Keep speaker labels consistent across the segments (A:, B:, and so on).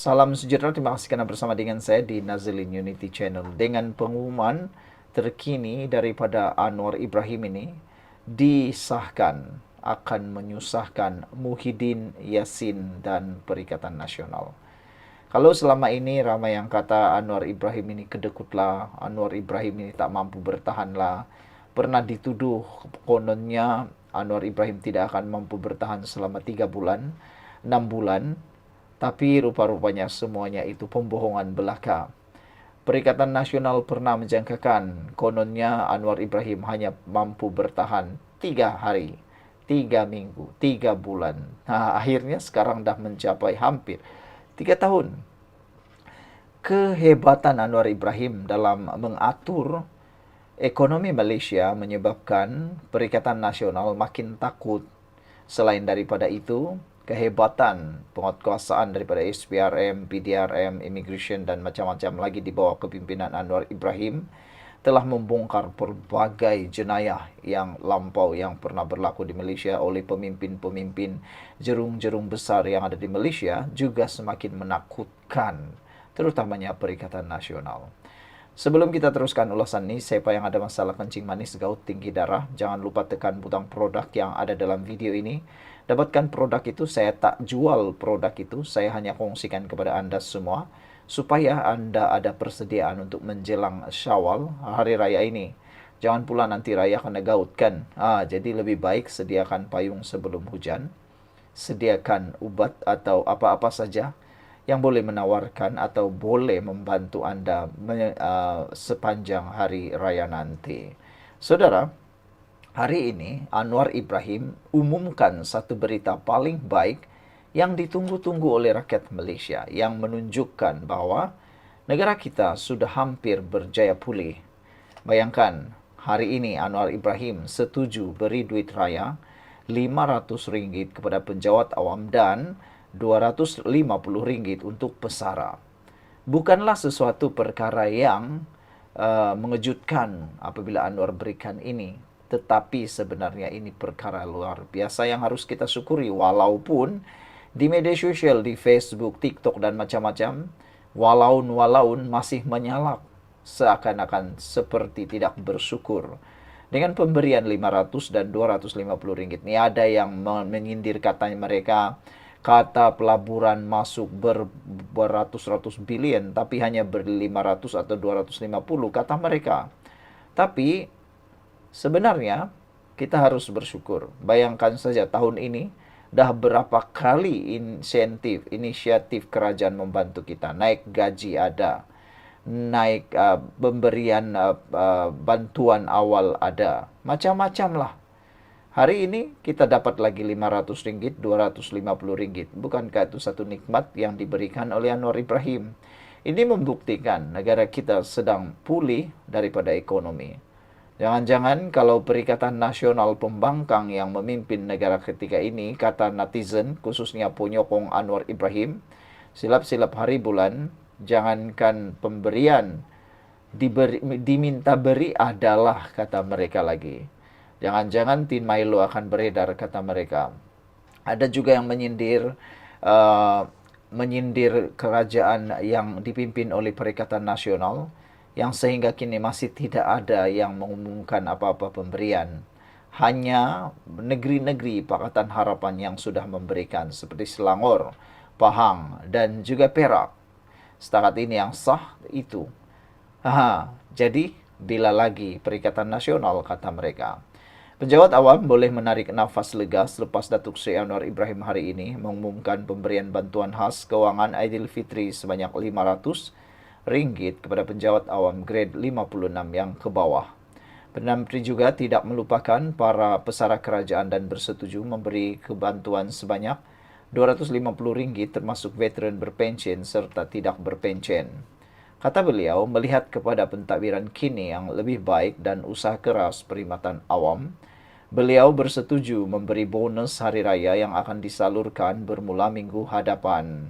A: Salam sejahtera, terima kasih karena bersama dengan saya di Nazilin Unity Channel. Dengan pengumuman terkini daripada Anwar Ibrahim ini, disahkan akan menyusahkan Muhyiddin Yassin dan Perikatan Nasional. Kalau selama ini ramai yang kata Anwar Ibrahim ini kedekutlah, Anwar Ibrahim ini tak mampu bertahanlah, pernah dituduh kononnya Anwar Ibrahim tidak akan mampu bertahan selama 3 bulan, 6 bulan, tapi rupa-rupanya semuanya itu pembohongan belaka. Perikatan Nasional pernah menjangkakan kononnya Anwar Ibrahim hanya mampu bertahan 3 hari, 3 minggu, 3 bulan. Nah, akhirnya sekarang dah mencapai hampir 3 tahun. Kehebatan Anwar Ibrahim dalam mengatur ekonomi Malaysia menyebabkan Perikatan Nasional makin takut. Selain daripada itu, kehebatan penguatkuasaan daripada SPRM, PDRM, Immigration dan macam-macam lagi di bawah kepimpinan Anwar Ibrahim telah membongkar pelbagai jenayah yang lampau yang pernah berlaku di Malaysia oleh pemimpin-pemimpin jerung-jerung besar yang ada di Malaysia juga semakin menakutkan, terutamanya Perikatan Nasional. Sebelum kita teruskan ulasan ini, siapa yang ada masalah kencing manis, gout, tinggi darah, jangan lupa tekan butang produk yang ada dalam video ini. Dapatkan produk itu, saya tak jual produk itu, saya hanya kongsikan kepada anda semua, supaya anda ada persediaan untuk menjelang Syawal, hari raya ini. Jangan pula nanti raya kena gaut kan. Jadi lebih baik sediakan payung sebelum hujan, sediakan ubat atau apa-apa saja yang boleh menawarkan atau boleh membantu anda sepanjang hari raya nanti. Saudara, hari ini Anwar Ibrahim umumkan satu berita paling baik yang ditunggu-tunggu oleh rakyat Malaysia yang menunjukkan bahwa negara kita sudah hampir berjaya pulih. Bayangkan, hari ini Anwar Ibrahim setuju beri duit raya RM500 kepada penjawat awam dan RM250 untuk pesara. Bukanlah sesuatu perkara yang mengejutkan apabila Anwar berikan ini, tetapi sebenarnya ini perkara luar biasa yang harus kita syukuri, walaupun di media sosial, di Facebook, TikTok dan macam-macam, walaun masih menyalak seakan-akan seperti tidak bersyukur dengan pemberian 500 dan 250 ringgit. Ini ada yang menyindir katanya mereka kata pelaburan masuk beratus-ratus bilion tapi hanya ber-500 atau 250 kata mereka. Tapi sebenarnya kita harus bersyukur. Bayangkan saja tahun ini dah berapa kali inisiatif kerajaan membantu kita. Naik gaji ada, naik pemberian bantuan awal ada, macam-macam lah. Hari ini kita dapat lagi RM500, RM250. Bukankah itu satu nikmat yang diberikan oleh Anwar Ibrahim? Ini membuktikan negara kita sedang pulih daripada ekonomi. Jangan-jangan kalau Perikatan Nasional Pembangkang yang memimpin negara ketika ini, kata netizen, khususnya penyokong Anwar Ibrahim, silap-silap hari bulan, jangankan pemberian, diminta beri adalah, kata mereka lagi. Jangan-jangan Tin Milo akan beredar, kata mereka. Ada juga yang uh, menyindir kerajaan yang dipimpin oleh Perikatan Nasional, yang sehingga kini masih tidak ada yang mengumumkan apa-apa pemberian. Hanya negeri-negeri Pakatan Harapan yang sudah memberikan, seperti Selangor, Pahang, dan juga Perak. Setakat ini yang sah itu. Jadi bila lagi Perikatan Nasional, kata mereka. Penjawat awam boleh menarik nafas lega selepas Datuk Seri Anwar Ibrahim hari ini mengumumkan pemberian bantuan khas kewangan Aidilfitri sebanyak RM500 kepada penjawat awam grade 56 yang ke bawah. Perdana Menteri juga tidak melupakan para pesara kerajaan dan bersetuju memberi kebantuan sebanyak RM250 termasuk veteran berpension serta tidak berpension. Kata beliau, melihat kepada pentadbiran kini yang lebih baik dan usaha keras perkhidmatan awam, beliau bersetuju memberi bonus hari raya yang akan disalurkan bermula minggu hadapan.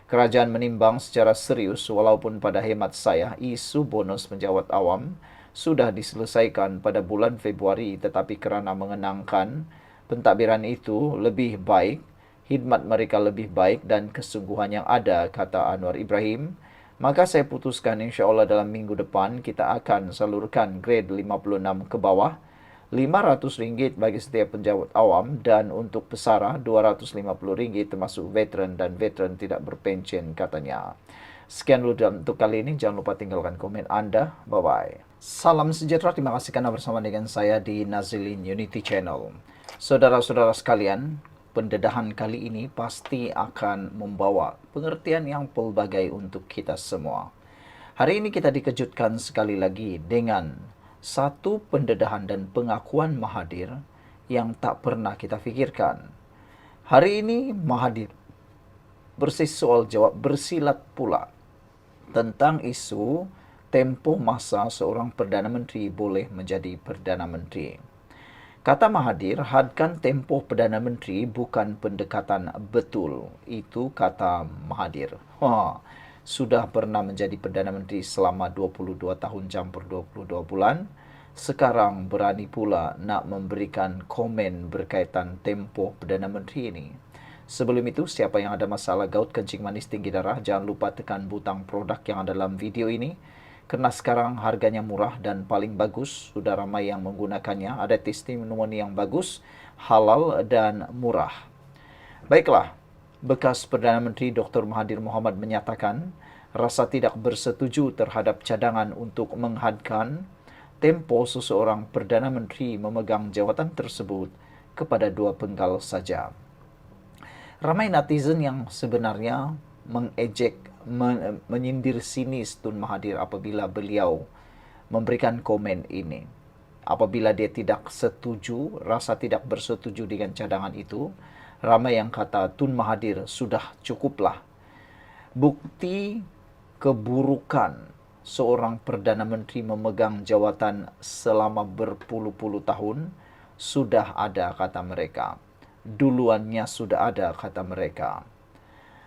A: Kerajaan menimbang secara serius walaupun pada hemat saya isu bonus penjawat awam sudah diselesaikan pada bulan Februari, tetapi kerana mengenangkan pentadbiran itu lebih baik hikmat mereka lebih baik dan kesungguhan yang ada, kata Anwar Ibrahim. Maka saya putuskan insya Allah dalam minggu depan kita akan salurkan grade 56 ke bawah, RM500 bagi setiap penjawat awam, dan untuk pesara RM250 termasuk veteran dan veteran tidak berpensiun, katanya. Sekian dulu untuk kali ini, jangan lupa tinggalkan komen Anda. Bye-bye. Salam sejahtera, terima kasih karena bersama dengan saya di Nazilin Unity Channel. Saudara-saudara sekalian, pendedahan kali ini pasti akan membawa pengertian yang pelbagai untuk kita semua. Hari ini kita dikejutkan sekali lagi dengan satu pendedahan dan pengakuan Mahathir yang tak pernah kita pikirkan. Hari ini Mahathir bersih soal jawab bersilat pula tentang isu tempoh masa seorang Perdana Menteri boleh menjadi Perdana Menteri. Kata Mahathir, hadkan tempoh Perdana Menteri bukan pendekatan betul. Itu kata Mahathir. Sudah pernah menjadi Perdana Menteri selama 22 tahun campur 22 bulan. Sekarang berani pula nak memberikan komen berkaitan tempoh Perdana Menteri ini. Sebelum itu, siapa yang ada masalah gout, kencing manis, tinggi darah, jangan lupa tekan butang produk yang ada dalam video ini. Karena sekarang harganya murah dan paling bagus, sudah ramai yang menggunakannya, ada testimoni yang bagus, halal dan murah. Baiklah, bekas Perdana Menteri Dr. Mahathir Mohamad menyatakan rasa tidak bersetuju terhadap cadangan untuk menghadkan tempo seseorang Perdana Menteri memegang jawatan tersebut kepada 2 penggal saja. Ramai netizen yang sebenarnya mengejek, menyindir sinis Tun Mahathir apabila beliau memberikan komen ini. Apabila dia tidak setuju, rasa tidak bersetuju dengan cadangan itu, ramai yang kata Tun Mahathir sudah cukuplah. Bukti keburukan seorang Perdana Menteri memegang jawatan selama berpuluh-puluh tahun sudah ada, kata mereka. Duluannya sudah ada, kata mereka.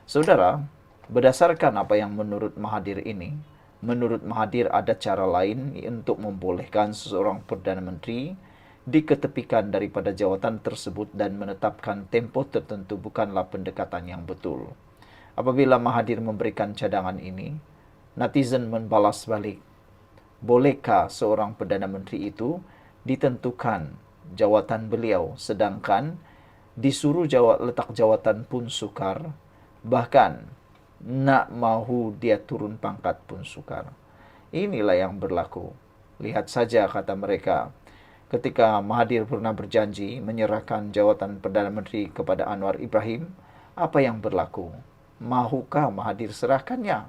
A: Saudara, berdasarkan apa yang menurut Mahathir ini, menurut Mahathir ada cara lain untuk membolehkan seseorang Perdana Menteri diketepikan daripada jawatan tersebut dan menetapkan tempo tertentu bukanlah pendekatan yang betul. Apabila Mahathir memberikan cadangan ini, netizen membalas balik. Bolehkah seorang Perdana Menteri itu ditentukan jawatan beliau, sedangkan disuruh letak jawatan pun sukar, bahkan nak mahu dia turun pangkat pun sukar. Inilah yang berlaku. Lihat saja, kata mereka, ketika Mahathir pernah berjanji menyerahkan jawatan Perdana Menteri kepada Anwar Ibrahim, apa yang berlaku? Mahukah Mahathir serahkannya?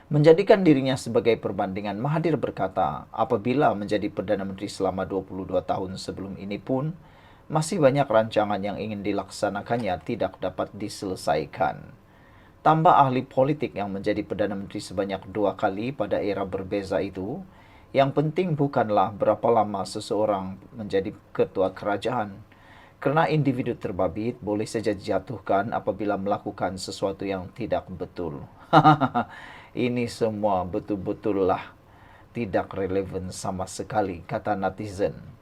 A: Menjadikan dirinya sebagai perbandingan, Mahathir berkata, apabila menjadi Perdana Menteri selama 22 tahun sebelum ini pun, masih banyak rancangan yang ingin dilaksanakannya tidak dapat diselesaikan. Tambah ahli politik yang menjadi Perdana Menteri sebanyak 2 kali pada era berbeza itu, yang penting bukanlah berapa lama seseorang menjadi ketua kerajaan. Kerana individu terbabit boleh saja dijatuhkan apabila melakukan sesuatu yang tidak betul. Ini semua betul-betullah tidak relevan sama sekali, kata netizen.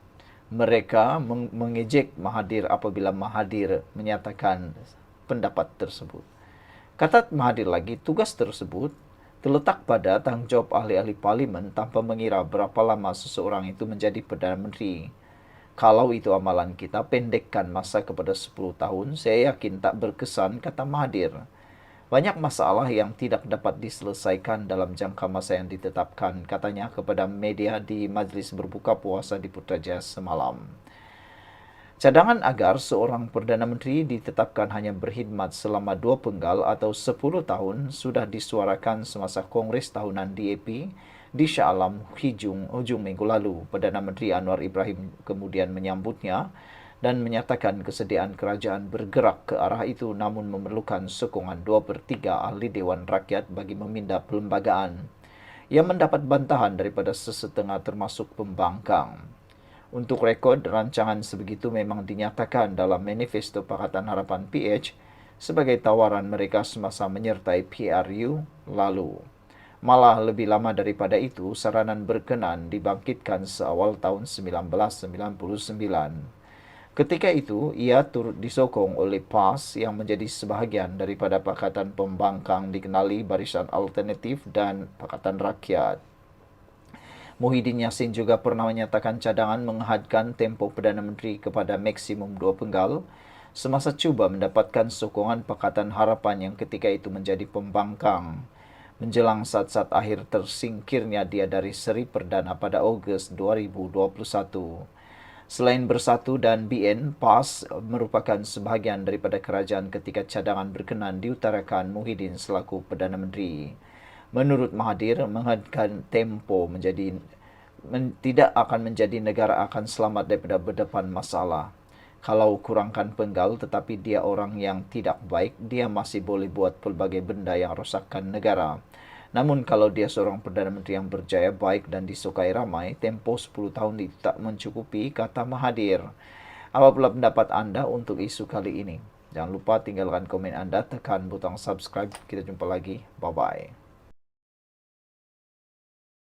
A: Mereka mengejek Mahathir apabila Mahathir menyatakan pendapat tersebut. Kata Mahathir lagi, tugas tersebut terletak pada tanggungjawab ahli-ahli parlimen tanpa mengira berapa lama seseorang itu menjadi Perdana Menteri. Kalau itu amalan kita, pendekkan masa kepada 10 tahun, saya yakin tak berkesan, kata Mahathir. Banyak masalah yang tidak dapat diselesaikan dalam jangka masa yang ditetapkan, katanya kepada media di majlis berbuka puasa di Putrajaya semalam. Cadangan agar seorang Perdana Menteri ditetapkan hanya berkhidmat selama 2 penggal atau 10 tahun sudah disuarakan semasa Kongres Tahunan DAP di Shah Alam hujung minggu lalu. Perdana Menteri Anwar Ibrahim kemudian menyambutnya dan menyatakan kesediaan kerajaan bergerak ke arah itu, namun memerlukan sokongan 2/3 ahli Dewan Rakyat bagi memindah perlembagaan. Ia mendapat bantahan daripada sesetengah termasuk pembangkang. Untuk rekod, rancangan sebegitu memang dinyatakan dalam Manifesto Pakatan Harapan PH sebagai tawaran mereka semasa menyertai PRU lalu. Malah lebih lama daripada itu, saranan berkenan dibangkitkan seawal tahun 1999. Ketika itu, ia turut disokong oleh PAS yang menjadi sebahagian daripada Pakatan Pembangkang dikenali Barisan Alternatif dan Pakatan Rakyat. Muhyiddin Yassin juga pernah menyatakan cadangan menghadkan tempoh Perdana Menteri kepada maksimum 2 penggal semasa cuba mendapatkan sokongan Pakatan Harapan yang ketika itu menjadi pembangkang. Menjelang saat-saat akhir tersingkirnya dia dari Seri Perdana pada Ogos 2021. Selain Bersatu dan BN, PAS merupakan sebahagian daripada kerajaan ketika cadangan berkenan diutarakan Muhyiddin selaku Perdana Menteri. Menurut Mahathir, menghadkan tempo tidak akan menjadi negara akan selamat daripada berdepan masalah. Kalau kurangkan penggal tetapi dia orang yang tidak baik, dia masih boleh buat pelbagai benda yang rosakkan negara. Namun kalau dia seorang Perdana Menteri yang berjaya, baik dan disukai ramai, tempoh 10 tahun itu tak mencukupi, kata Mahathir. Apa pula pendapat anda untuk isu kali ini? Jangan lupa tinggalkan komen anda, tekan butang subscribe. Kita jumpa lagi. Bye-bye.